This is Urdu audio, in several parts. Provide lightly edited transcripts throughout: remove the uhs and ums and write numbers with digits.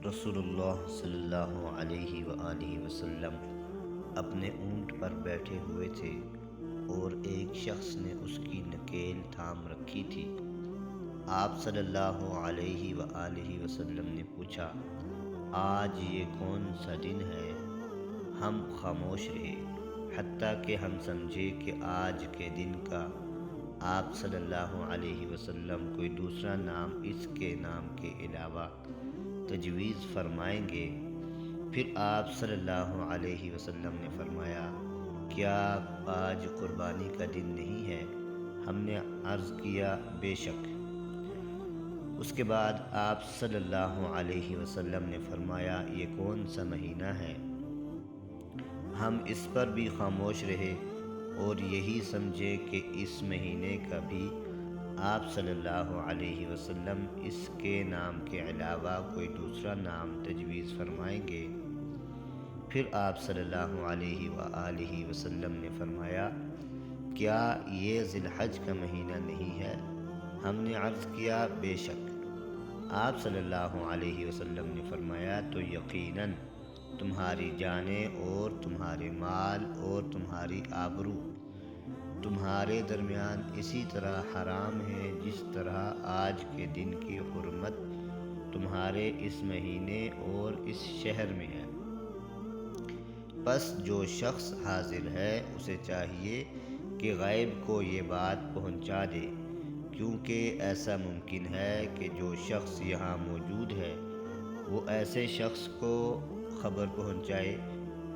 رسول اللہ صلی اللہ علیہ وآلہ وسلم اپنے اونٹ پر بیٹھے ہوئے تھے اور ایک شخص نے اس کی نکیل تھام رکھی تھی۔ آپ صلی اللہ علیہ وآلہ وسلم نے پوچھا، آج یہ کون سا دن ہے؟ ہم خاموش رہے، حتیٰ کہ ہم سمجھے کہ آج کے دن کا آپ صلی اللہ علیہ وسلم کوئی دوسرا نام اس کے نام کے علاوہ تجویز فرمائیں گے۔ پھر آپ صلی اللہ علیہ وسلم نے فرمایا، کیا آج قربانی کا دن نہیں ہے؟ ہم نے عرض کیا، بے شک۔ اس کے بعد آپ صلی اللہ علیہ وسلم نے فرمایا، یہ کون سا مہینہ ہے؟ ہم اس پر بھی خاموش رہے اور یہی سمجھے کہ اس مہینے کا بھی آپ صلی اللہ علیہ وسلم اس کے نام کے علاوہ کوئی دوسرا نام تجویز فرمائیں گے۔ پھر آپ صلی اللہ علیہ وآلہ وسلم نے فرمایا، کیا یہ ذی الحج کا مہینہ نہیں ہے؟ ہم نے عرض کیا، بے شک۔ آپ صلی اللہ علیہ وسلم نے فرمایا، تو یقیناً تمہاری جانیں اور تمہارے مال اور تمہاری آبرو تمہارے درمیان اسی طرح حرام ہے جس طرح آج کے دن کی حرمت تمہارے اس مہینے اور اس شہر میں ہے۔ پس جو شخص حاضر ہے اسے چاہیے کہ غائب کو یہ بات پہنچا دے، کیونکہ ایسا ممکن ہے کہ جو شخص یہاں موجود ہے وہ ایسے شخص کو خبر پہنچائے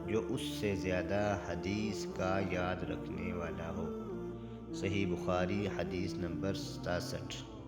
جو اس سے زیادہ حدیث کا یاد رکھنے والا ہو۔ صحیح بخاری، حدیث نمبر 67۔